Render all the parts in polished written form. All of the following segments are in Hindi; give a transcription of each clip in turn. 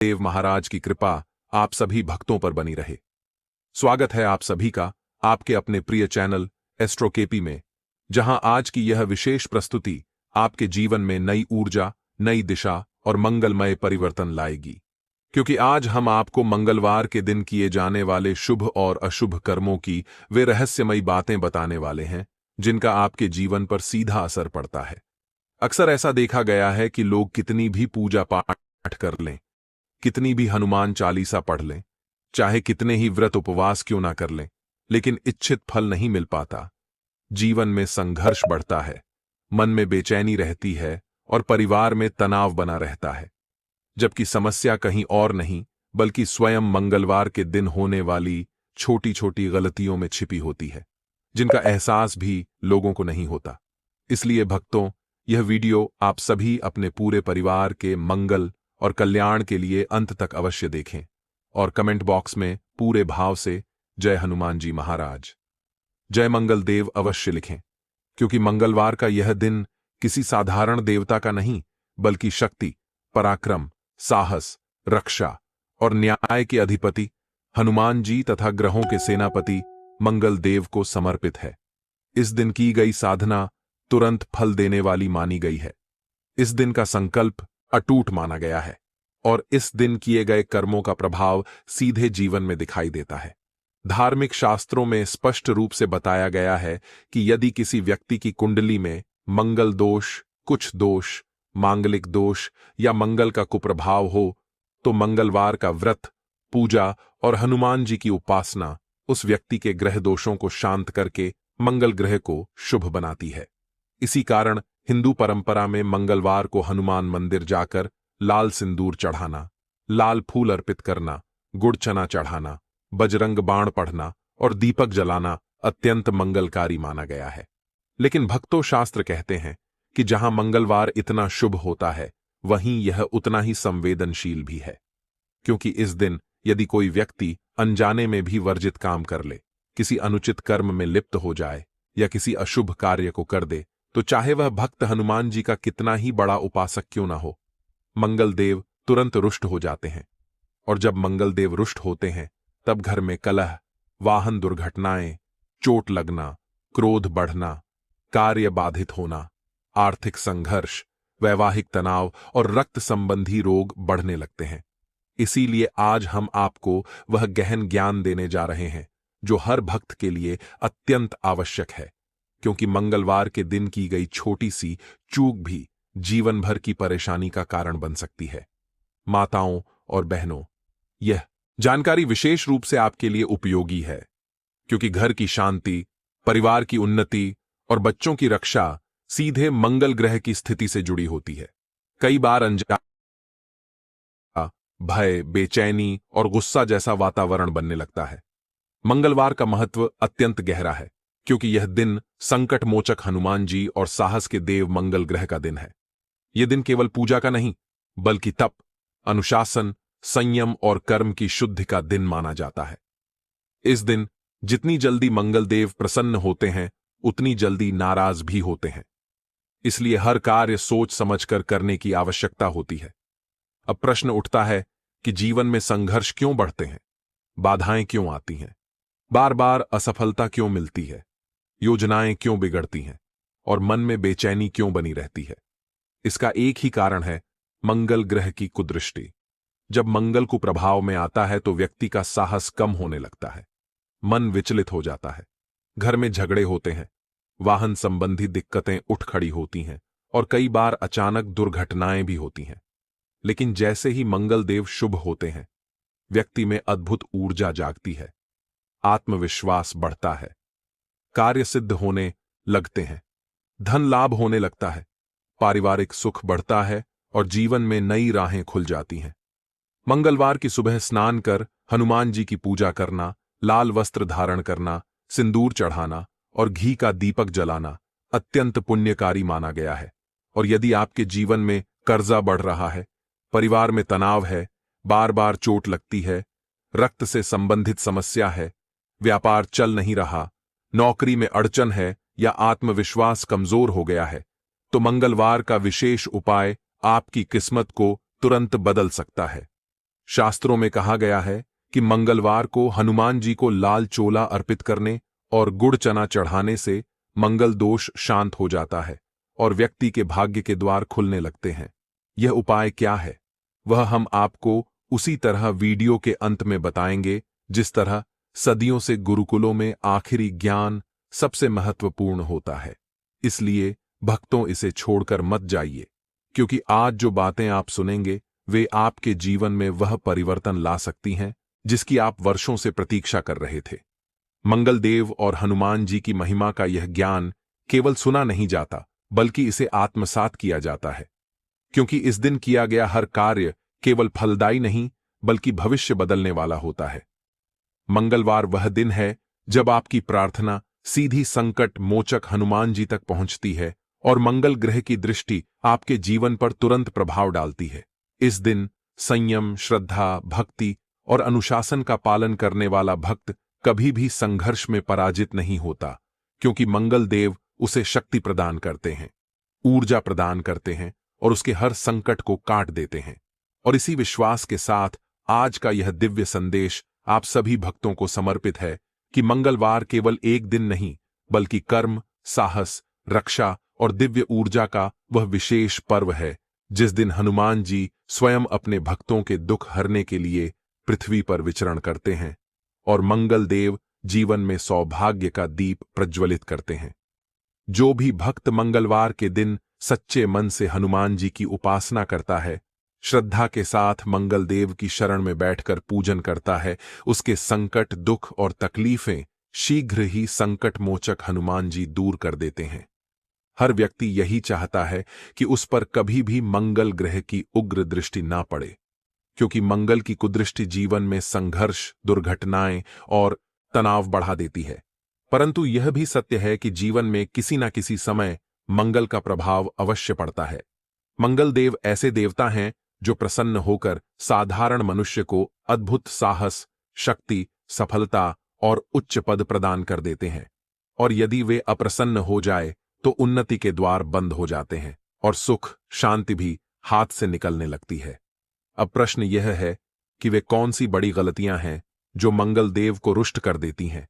देव महाराज की कृपा आप सभी भक्तों पर बनी रहे। स्वागत है आप सभी का आपके अपने प्रिय चैनल एस्ट्रोकेपी में, जहां आज की यह विशेष प्रस्तुति आपके जीवन में नई ऊर्जा, नई दिशा और मंगलमय परिवर्तन लाएगी। क्योंकि आज हम आपको मंगलवार के दिन किए जाने वाले शुभ और अशुभ कर्मों की वे रहस्यमयी बातें बताने वाले हैं, जिनका आपके जीवन पर सीधा असर पड़ता है। अक्सर ऐसा देखा गया है कि लोग कितनी भी पूजा पाठ कर लें, कितनी भी हनुमान चालीसा पढ़ लें, चाहे कितने ही व्रत उपवास क्यों ना कर लें, लेकिन इच्छित फल नहीं मिल पाता। जीवन में संघर्ष बढ़ता है, मन में बेचैनी रहती है और परिवार में तनाव बना रहता है। जबकि समस्या कहीं और नहीं बल्कि स्वयं मंगलवार के दिन होने वाली छोटी छोटी गलतियों में छिपी होती है, जिनका एहसास भी लोगों को नहीं होता। इसलिए भक्तों, यह वीडियो आप सभी अपने पूरे परिवार के मंगल और कल्याण के लिए अंत तक अवश्य देखें और कमेंट बॉक्स में पूरे भाव से जय हनुमान जी महाराज, जय मंगल देव अवश्य लिखें। क्योंकि मंगलवार का यह दिन किसी साधारण देवता का नहीं बल्कि शक्ति, पराक्रम, साहस, रक्षा और न्याय के अधिपति हनुमान जी तथा ग्रहों के सेनापति मंगल देव को समर्पित है। इस दिन की गई साधना तुरंत फल देने वाली मानी गई है। इस दिन का संकल्प अटूट माना गया है और इस दिन किए गए कर्मों का प्रभाव सीधे जीवन में दिखाई देता है। धार्मिक शास्त्रों में स्पष्ट रूप से बताया गया है कि यदि किसी व्यक्ति की कुंडली में मंगल दोष, कुछ दोष, मांगलिक दोष या मंगल का कुप्रभाव हो, तो मंगलवार का व्रत, पूजा और हनुमान जी की उपासना उस व्यक्ति के ग्रह दोषों को शांत करके मंगल ग्रह को शुभ बनाती है। इसी कारण हिंदू परंपरा में मंगलवार को हनुमान मंदिर जाकर लाल सिंदूर चढ़ाना, लाल फूल अर्पित करना, गुड़ चना चढ़ाना, बजरंग बाण पढ़ना और दीपक जलाना अत्यंत मंगलकारी माना गया है। लेकिन भक्तों, शास्त्र कहते हैं कि जहां मंगलवार इतना शुभ होता है, वहीं यह उतना ही संवेदनशील भी है। क्योंकि इस दिन यदि कोई व्यक्ति अनजाने में भी वर्जित काम कर ले, किसी अनुचित कर्म में लिप्त हो जाए या किसी अशुभ कार्य को कर दे, तो चाहे वह भक्त हनुमान जी का कितना ही बड़ा उपासक क्यों ना हो, मंगल देव तुरंत रुष्ट हो जाते हैं। और जब मंगल देव रुष्ट होते हैं, तब घर में कलह, वाहन दुर्घटनाएं, चोट लगना, क्रोध बढ़ना, कार्य बाधित होना, आर्थिक संघर्ष, वैवाहिक तनाव और रक्त संबंधी रोग बढ़ने लगते हैं। इसीलिए आज हम आपको वह गहन ज्ञान देने जा रहे हैं जो हर भक्त के लिए अत्यंत आवश्यक है। क्योंकि मंगलवार के दिन की गई छोटी सी चूक भी जीवन भर की परेशानी का कारण बन सकती है। माताओं और बहनों, यह जानकारी विशेष रूप से आपके लिए उपयोगी है, क्योंकि घर की शांति, परिवार की उन्नति और बच्चों की रक्षा सीधे मंगल ग्रह की स्थिति से जुड़ी होती है। कई बार अनजाने भय, बेचैनी और गुस्सा जैसा वातावरण बनने लगता है। मंगलवार का महत्व अत्यंत गहरा है, क्योंकि यह दिन संकट मोचक हनुमान जी और साहस के देव मंगल ग्रह का दिन है। यह दिन केवल पूजा का नहीं बल्कि तप, अनुशासन, संयम और कर्म की शुद्धि का दिन माना जाता है। इस दिन जितनी जल्दी मंगल देव प्रसन्न होते हैं, उतनी जल्दी नाराज भी होते हैं। इसलिए हर कार्य सोच समझकर करने की आवश्यकता होती है। अब प्रश्न उठता है कि जीवन में संघर्ष क्यों बढ़ते हैं, बाधाएं क्यों आती हैं, बार बार असफलता क्यों मिलती है, योजनाएं क्यों बिगड़ती हैं और मन में बेचैनी क्यों बनी रहती है। इसका एक ही कारण है, मंगल ग्रह की कुदृष्टि। जब मंगल कुप्रभाव में आता है तो व्यक्ति का साहस कम होने लगता है, मन विचलित हो जाता है, घर में झगड़े होते हैं, वाहन संबंधी दिक्कतें उठ खड़ी होती हैं और कई बार अचानक दुर्घटनाएं भी होती हैं। लेकिन जैसे ही मंगल देव शुभ होते हैं, व्यक्ति में अद्भुत ऊर्जा जागती है, आत्मविश्वास बढ़ता है, कार्य सिद्ध होने लगते हैं, धन लाभ होने लगता है, पारिवारिक सुख बढ़ता है और जीवन में नई राहें खुल जाती हैं। मंगलवार की सुबह स्नान कर हनुमान जी की पूजा करना, लाल वस्त्र धारण करना, सिंदूर चढ़ाना और घी का दीपक जलाना अत्यंत पुण्यकारी माना गया है। और यदि आपके जीवन में कर्जा बढ़ रहा है, परिवार में तनाव है, बार बार चोट लगती है, रक्त से संबंधित समस्या है, व्यापार चल नहीं रहा, नौकरी में अड़चन है या आत्मविश्वास कमजोर हो गया है, तो मंगलवार का विशेष उपाय आपकी किस्मत को तुरंत बदल सकता है। शास्त्रों में कहा गया है कि मंगलवार को हनुमान जी को लाल चोला अर्पित करने और गुड़ चना चढ़ाने से मंगल दोष शांत हो जाता है और व्यक्ति के भाग्य के द्वार खुलने लगते हैं। यह उपाय क्या है, वह हम आपको उसी तरह वीडियो के अंत में बताएंगे जिस तरह सदियों से गुरुकुलों में आखिरी ज्ञान सबसे महत्वपूर्ण होता है। इसलिए भक्तों, इसे छोड़कर मत जाइए, क्योंकि आज जो बातें आप सुनेंगे वे आपके जीवन में वह परिवर्तन ला सकती हैं जिसकी आप वर्षों से प्रतीक्षा कर रहे थे। मंगलदेव और हनुमान जी की महिमा का यह ज्ञान केवल सुना नहीं जाता, बल्कि इसे आत्मसात किया जाता है, क्योंकि इस दिन किया गया हर कार्य केवल फलदायी नहीं बल्कि भविष्य बदलने वाला होता है। मंगलवार वह दिन है जब आपकी प्रार्थना सीधी संकट मोचक हनुमान जी तक पहुंचती है और मंगल ग्रह की दृष्टि आपके जीवन पर तुरंत प्रभाव डालती है। इस दिन संयम, श्रद्धा, भक्ति और अनुशासन का पालन करने वाला भक्त कभी भी संघर्ष में पराजित नहीं होता, क्योंकि मंगल देव उसे शक्ति प्रदान करते हैं, ऊर्जा प्रदान करते हैं और उसके हर संकट को काट देते हैं। और इसी विश्वास के साथ आज का यह दिव्य संदेश आप सभी भक्तों को समर्पित है कि मंगलवार केवल एक दिन नहीं बल्कि कर्म, साहस, रक्षा और दिव्य ऊर्जा का वह विशेष पर्व है जिस दिन हनुमान जी स्वयं अपने भक्तों के दुख हरने के लिए पृथ्वी पर विचरण करते हैं और मंगल देव जीवन में सौभाग्य का दीप प्रज्वलित करते हैं। जो भी भक्त मंगलवार के दिन सच्चे मन से हनुमान जी की उपासना करता है, श्रद्धा के साथ मंगल देव की शरण में बैठकर पूजन करता है, उसके संकट, दुख और तकलीफें शीघ्र ही संकट मोचक हनुमान जी दूर कर देते हैं। हर व्यक्ति यही चाहता है कि उस पर कभी भी मंगल ग्रह की उग्र दृष्टि ना पड़े, क्योंकि मंगल की कुदृष्टि जीवन में संघर्ष, दुर्घटनाएं और तनाव बढ़ा देती है। परंतु यह भी सत्य है कि जीवन में किसी न किसी समय मंगल का प्रभाव अवश्य पड़ता है। मंगल देव ऐसे देवता हैं जो प्रसन्न होकर साधारण मनुष्य को अद्भुत साहस, शक्ति, सफलता और उच्च पद प्रदान कर देते हैं, और यदि वे अप्रसन्न हो जाए तो उन्नति के द्वार बंद हो जाते हैं और सुख, शांति भी हाथ से निकलने लगती है। अब प्रश्न यह है कि वे कौन सी बड़ी गलतियां हैं जो मंगल देव को रुष्ट कर देती हैं,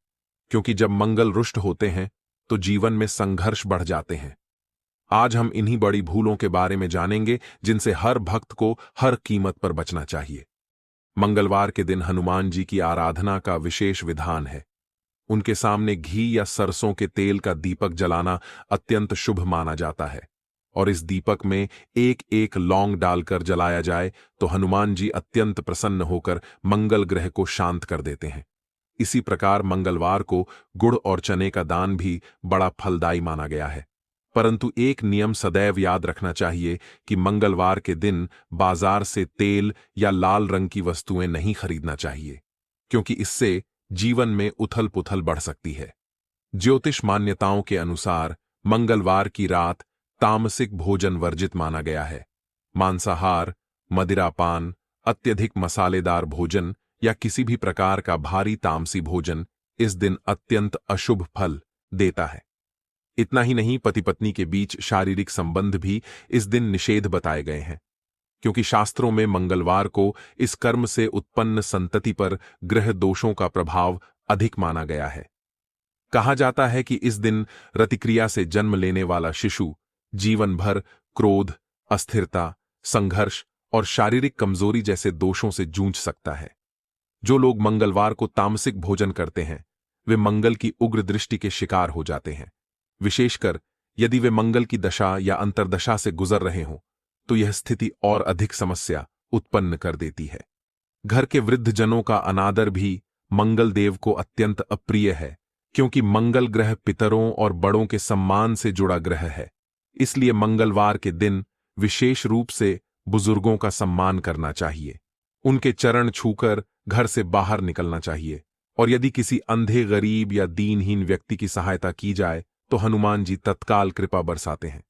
क्योंकि जब मंगल रुष्ट होते हैं तो जीवन में संघर्ष बढ़ जाते हैं। आज हम इन्हीं बड़ी भूलों के बारे में जानेंगे जिनसे हर भक्त को हर कीमत पर बचना चाहिए। मंगलवार के दिन हनुमान जी की आराधना का विशेष विधान है। उनके सामने घी या सरसों के तेल का दीपक जलाना अत्यंत शुभ माना जाता है, और इस दीपक में एक एक लौंग डालकर जलाया जाए तो हनुमान जी अत्यंत प्रसन्न होकर मंगल ग्रह को शांत कर देते हैं। इसी प्रकार मंगलवार को गुड़ और चने का दान भी बड़ा फलदायी माना गया है। परंतु एक नियम सदैव याद रखना चाहिए कि मंगलवार के दिन बाजार से तेल या लाल रंग की वस्तुएं नहीं खरीदना चाहिए, क्योंकि इससे जीवन में उथल पुथल बढ़ सकती है। ज्योतिष मान्यताओं के अनुसार मंगलवार की रात तामसिक भोजन वर्जित माना गया है। मांसाहार, मदिरापान, अत्यधिक मसालेदार भोजन या किसी भी प्रकार का भारी तामसी भोजन इस दिन अत्यंत अशुभ फल देता है। इतना ही नहीं, पति पत्नी के बीच शारीरिक संबंध भी इस दिन निषेध बताए गए हैं, क्योंकि शास्त्रों में मंगलवार को इस कर्म से उत्पन्न संतति पर ग्रह दोषों का प्रभाव अधिक माना गया है। कहा जाता है कि इस दिन रतिक्रिया से जन्म लेने वाला शिशु जीवन भर क्रोध, अस्थिरता, संघर्ष और शारीरिक कमजोरी जैसे दोषों से जूझ सकता है। जो लोग मंगलवार को तामसिक भोजन करते हैं वे मंगल की उग्र दृष्टि के शिकार हो जाते हैं। विशेषकर यदि वे मंगल की दशा या अंतर्दशा से गुजर रहे हों तो यह स्थिति और अधिक समस्या उत्पन्न कर देती है। घर के वृद्ध जनों का अनादर भी मंगल देव को अत्यंत अप्रिय है, क्योंकि मंगल ग्रह पितरों और बड़ों के सम्मान से जुड़ा ग्रह है। इसलिए मंगलवार के दिन विशेष रूप से बुजुर्गों का सम्मान करना चाहिए, उनके चरण छूकर घर से बाहर निकलना चाहिए, और यदि किसी अंधे, गरीब या दीनहीन व्यक्ति की सहायता की जाए तो हनुमान जी तत्काल कृपा बरसाते हैं।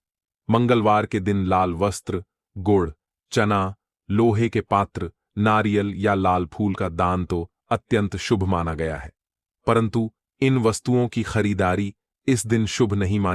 मंगलवार के दिन लाल वस्त्र, गुड़, चना, लोहे के पात्र, नारियल या लाल फूल का दान तो अत्यंत शुभ माना गया है, परंतु इन वस्तुओं की खरीदारी इस दिन शुभ नहीं मानी